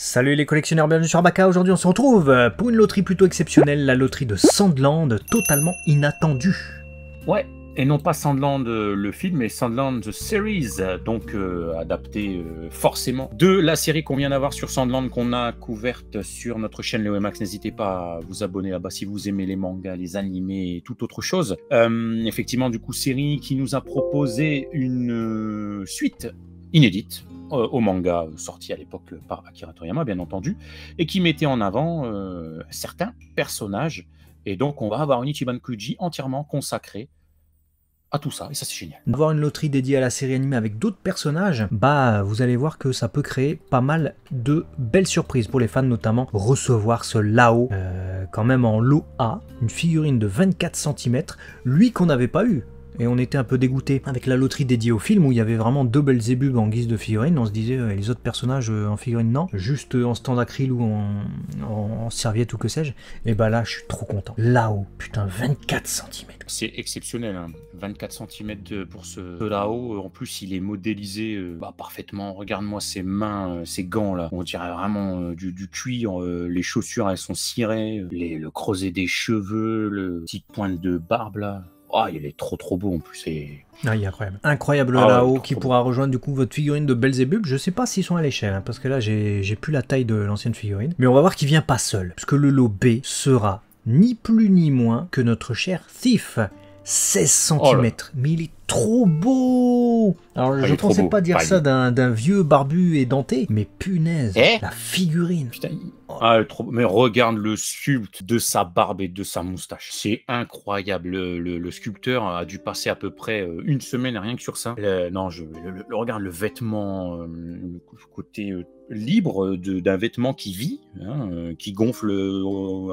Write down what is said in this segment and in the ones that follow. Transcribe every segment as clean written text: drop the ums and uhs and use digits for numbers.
Salut les collectionneurs, bienvenue sur Baka. Aujourd'hui on se retrouve pour une loterie plutôt exceptionnelle, la loterie de Sandland, totalement inattendue. Ouais, et non pas Sandland le film, mais Sandland the Series, donc adapté forcément de la série qu'on vient d'avoir sur Sandland, qu'on a couverte sur notre chaîne Léo Max. N'hésitez pas à vous abonner là-bas si vous aimez les mangas, les animés et toute autre chose. Effectivement, du coup, série qui nous a proposé une suite inédite au manga sorti à l'époque par Akira Toriyama, bien entendu, et qui mettait en avant certains personnages. Et donc, on va avoir une Ichiban Kuji entièrement consacrée à tout ça, et ça c'est génial. D'avoir une loterie dédiée à la série animée avec d'autres personnages, bah vous allez voir que ça peut créer pas mal de belles surprises pour les fans, notamment recevoir ce Lao, quand même en lot A, une figurine de 24 cm, lui qu'on n'avait pas eu. Et on était un peu dégoûté avec la loterie dédiée au film où il y avait vraiment deux Belzébuth en guise de figurine. On se disait les autres personnages en figurine non, juste en stand acryl ou en serviette ou que sais-je. Et bah là je suis trop content. Là-haut, putain 24 cm. C'est exceptionnel, hein. 24 cm pour ce là-haut. En plus il est modélisé parfaitement. Regarde-moi ses mains, ses gants là. On dirait vraiment du cuir. Les chaussures elles sont cirées. Le creuset des cheveux, le petite pointe de barbe là. Oh, il est trop beau en plus. Ah, il est incroyable. Incroyable là-haut qui pourra rejoindre du coup votre figurine de Belzébuth. Je sais pas s'ils sont à l'échelle, hein, parce que là j'ai plus la taille de l'ancienne figurine. Mais on va voir qu'il vient pas seul, parce que le lot B sera ni plus ni moins que notre cher Thief. 16 cm. Oh mais il est trop beau. Alors je pensais pas dire ça d'un vieux barbu et denté, mais punaise, la figurine. Putain, mais regarde le sculpte de sa barbe et de sa moustache. C'est incroyable. Le sculpteur a dû passer à peu près une semaine rien que sur ça. Regarde le vêtement, le côté libre d'un vêtement qui vit, hein, qui gonfle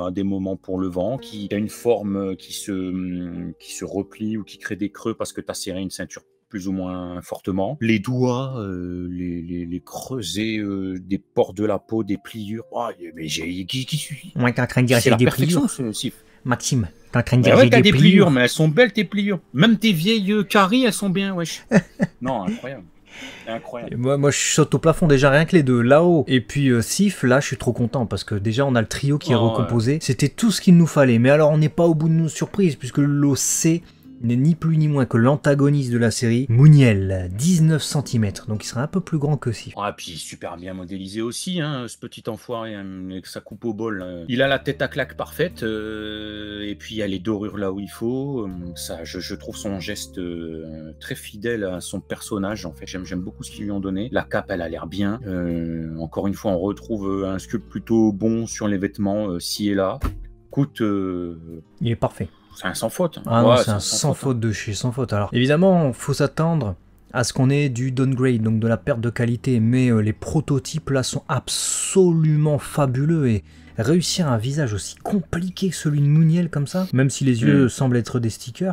à des moments pour le vent, qui a une forme qui se replie ou qui crée des creux parce que tu as serré une ceinture plus ou moins fortement. Les doigts, les creusets des pores de la peau, des pliures. Oh, mais qui suis Ouais, t'es en train de dire c'est la des perfection, pliures. Sif. Maxime, t'es en train de dire Ouais, t'as des pliures, mais elles sont belles tes pliures. Même tes vieilles caries, elles sont bien, wesh. Non, incroyable. Incroyable. Et moi je saute au plafond déjà rien que les deux, là-haut et puis Sif, là je suis trop content parce que déjà on a le trio qui est recomposé, c'était tout ce qu'il nous fallait, mais alors on n'est pas au bout de nos surprises puisque l'OC n'est ni plus ni moins que l'antagoniste de la série, Mouniel, 19 cm, donc il sera un peu plus grand que Sif. Ah, puis super bien modélisé aussi, hein, ce petit enfoiré, hein, avec sa coupe au bol. Il a la tête à claque parfaite, et puis il y a les dorures là où il faut. Ça, je trouve son geste très fidèle à son personnage, en fait. J'aime beaucoup ce qu'ils lui ont donné. La cape, elle a l'air bien. Encore une fois, on retrouve un sculpte plutôt bon sur les vêtements, ci et là. Écoute, il est parfait. C'est un sans faute. Ah non, c'est un sans faute de chez sans faute. Alors évidemment, faut s'attendre à ce qu'on ait du downgrade, donc de la perte de qualité, mais les prototypes là sont absolument fabuleux et réussir un visage aussi compliqué que celui de Mouniel comme ça, même si les yeux semblent être des stickers.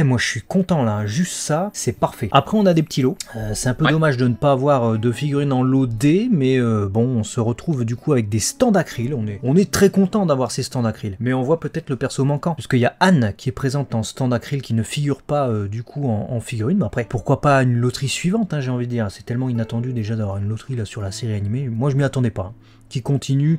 Moi je suis content là, juste ça, c'est parfait. Après on a des petits lots, c'est un peu dommage de ne pas avoir de figurines en lot D, mais bon, on se retrouve du coup avec des stands acryl, on est très content d'avoir ces stands acryl, mais on voit peut-être le perso manquant, puisqu'il y a Anne qui est présente en stand acryl qui ne figure pas du coup en figurine, mais après pourquoi pas une loterie suivante, hein, j'ai envie de dire, c'est tellement inattendu déjà d'avoir une loterie là sur la série animée, moi je m'y attendais pas. Hein. Qui continue,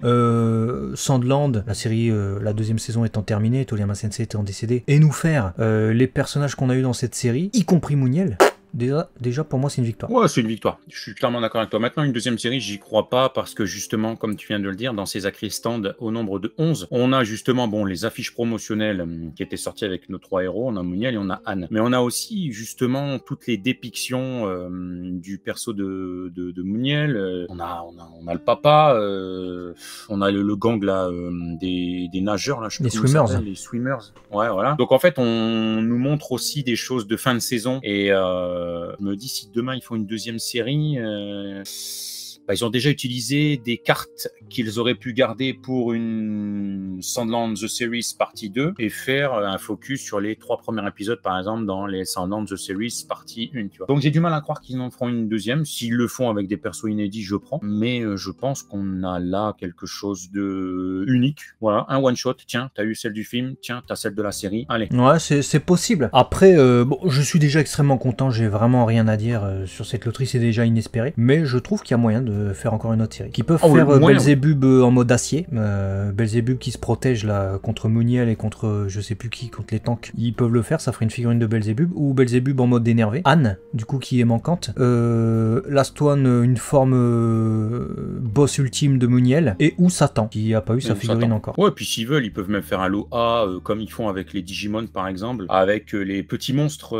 Sandland, la série, la deuxième saison étant terminée, Toriyama Sensei étant décédé, et nous faire les personnages qu'on a eu dans cette série, y compris Mouniel. Déjà pour moi c'est une victoire. Ouais, c'est une victoire. Je suis clairement d'accord avec toi. Maintenant, une deuxième série, j'y crois pas parce que justement, comme tu viens de le dire, dans ces acryl stands au nombre de 11, on a justement les affiches promotionnelles qui étaient sorties avec nos trois héros. On a Mouniel et on a Anne. Mais on a aussi justement toutes les dépictions du perso de Mouniel. On a le papa, on a le gang là, des nageurs là, je sais les pas swimmers. Les swimmers. Ouais, voilà. Donc en fait, on nous montre aussi des choses de fin de saison et je me dis si demain ils font une deuxième série, ils ont déjà utilisé des cartes qu'ils auraient pu garder pour une Sandland The Series partie 2 et faire un focus sur les 3 premiers épisodes par exemple dans les Sandland The Series partie 1, tu vois. Donc j'ai du mal à croire qu'ils en feront une deuxième. S'ils le font avec des persos inédits, je prends, mais je pense qu'on a là quelque chose de unique. Voilà, un one shot. Tiens, t'as eu celle du film, tiens, t'as celle de la série. Allez. Ouais, c'est possible. Après, bon, je suis déjà extrêmement content. J'ai vraiment rien à dire sur cette loterie. C'est déjà inespéré, mais je trouve qu'il y a moyen faire encore une autre série. Qui peuvent Oh, faire moyen. Belzébub en mode acier. Belzébub qui se protège là contre Muniel et contre je sais plus qui, contre les tanks. Ils peuvent le faire, ça ferait une figurine de Belzébub. Ou Belzébub en mode énervé. Anne, du coup, qui est manquante. Last One, une forme boss ultime de Muniel. Et ou Satan, qui a pas eu sa figurine Satan. encore. Ouais, puis s'ils veulent, ils peuvent même faire un lot A, comme ils font avec les Digimon par exemple, avec les petits monstres,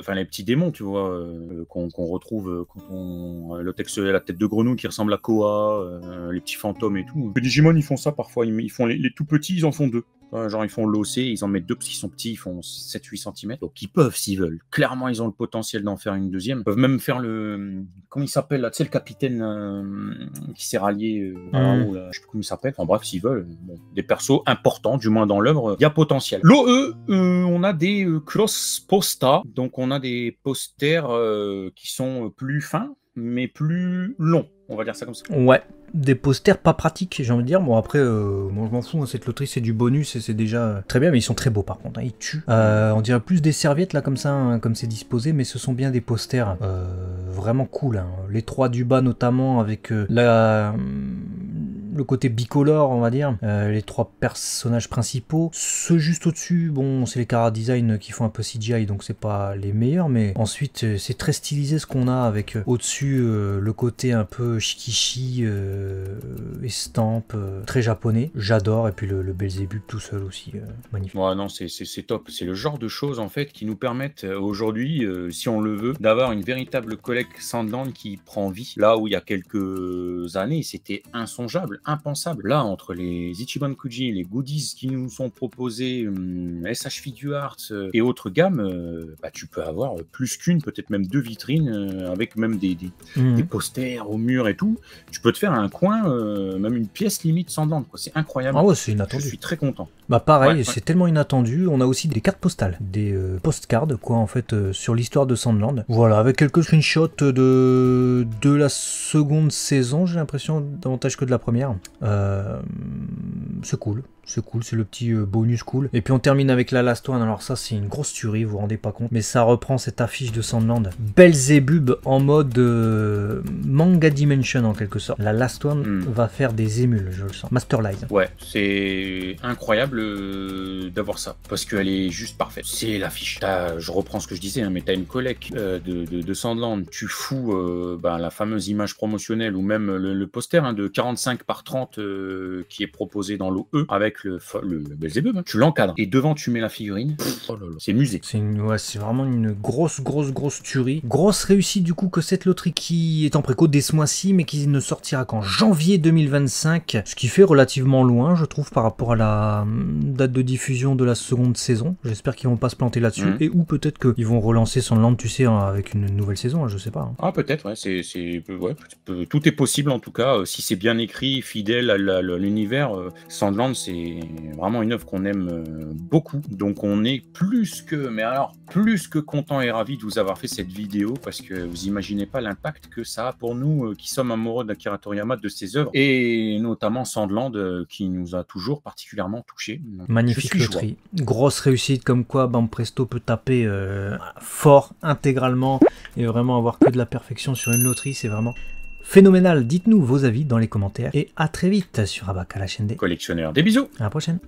enfin les petits démons, tu vois, qu'on retrouve quand on la tête de grenouille qui ressemble à Koa, les petits fantômes et tout. Les Digimon, ils font ça parfois, ils font les tout petits, ils en font 2. Genre ils font l'OC, ils en mettent 2 parce qu'ils sont petits, ils font 7-8 cm. Donc ils peuvent s'ils veulent. Clairement ils ont le potentiel d'en faire une deuxième. Ils peuvent même faire le... Comment il s'appelle là? Tu sais le capitaine qui s'est rallié là-haut, là. Je sais plus comment il s'appelle. Enfin bref, s'ils veulent. Bon, des persos importants, du moins dans l'œuvre, il y a potentiel. L'OE, on a des cross posta. Donc on a des posters qui sont plus fins, mais plus longs. On va dire ça comme ça. Ouais, des posters pas pratiques, j'ai envie de dire. Bon, après, moi je m'en fous, hein, cette loterie c'est du bonus et c'est déjà très bien, mais ils sont très beaux par contre, hein, ils tuent. On dirait plus des serviettes là, comme ça, hein, comme c'est disposé, mais ce sont bien des posters vraiment cool. Hein. Les 3 du bas notamment, avec le côté bicolore, on va dire, les 3 personnages principaux. Ceux juste au-dessus, bon, c'est les Chara Design qui font un peu CGI, donc c'est pas les meilleurs, mais ensuite c'est très stylisé ce qu'on a avec au-dessus le côté un peu shikishi, estampe, très japonais. J'adore, et puis le Belzébub tout seul aussi, magnifique. Ouais, non, c'est top. C'est le genre de choses en fait qui nous permettent aujourd'hui, si on le veut, d'avoir une véritable collecte Sandland qui prend vie. Là où il y a quelques années, c'était insongeable, impensable. Là, entre les Ichiban Kuji, les goodies qui nous sont proposés, SH Figuarts et autres gammes, bah, tu peux avoir plus qu'une, peut-être même 2 vitrines avec même des posters au mur et tout. Tu peux te faire un coin, même une pièce limite Sandland, quoi. C'est incroyable. Ah ouais, c'est inattendu. Je suis très content. Bah pareil, Ouais, c'est tellement inattendu. On a aussi des cartes postales, des postcards quoi en fait sur l'histoire de Sandland. Voilà, avec quelques screenshots de la seconde saison, j'ai l'impression, davantage que de la première. C'est cool. C'est cool, c'est le petit bonus cool. Et puis on termine avec la Last One. Alors ça c'est une grosse tuerie, vous vous rendez pas compte. Mais ça reprend cette affiche de Sandland. Belzébub en mode manga dimension en quelque sorte. La Last One va faire des émules, je le sens. Masterlize. Ouais, c'est incroyable d'avoir ça. Parce qu'elle est juste parfaite. C'est l'affiche. Je reprends ce que je disais, hein, mais t'as une collecte de Sandland. Tu fous la fameuse image promotionnelle ou même le poster de 45 par 30 qui est proposé dans l'OE avec le Belzébub, hein. Tu l'encadres et devant tu mets la figurine. Oh là là, c'est musée. C'est vraiment une grosse tuerie. Grosse réussite du coup que cette loterie qui est en préco dès ce mois-ci mais qui ne sortira qu'en janvier 2025, ce qui fait relativement loin je trouve par rapport à la date de diffusion de la seconde saison. J'espère qu'ils vont pas se planter là-dessus et ou peut-être qu'ils vont relancer Sandland, tu sais, avec une nouvelle saison, hein, je sais pas. Hein. Ah peut-être, ouais, tout est possible en tout cas si c'est bien écrit, fidèle à l'univers. Sandland c'est vraiment une œuvre qu'on aime beaucoup, donc on est plus que content et ravi de vous avoir fait cette vidéo parce que vous imaginez pas l'impact que ça a pour nous qui sommes amoureux d'Akira Toriyama, de ses œuvres et notamment Sandland qui nous a toujours particulièrement touchés. Magnifique loterie, grosse réussite comme quoi Banpresto peut taper fort intégralement et vraiment avoir que de la perfection sur une loterie, c'est vraiment phénoménal. Dites-nous vos avis dans les commentaires et à très vite sur Abaka, la chaîne des collectionneurs. Des bisous. À la prochaine.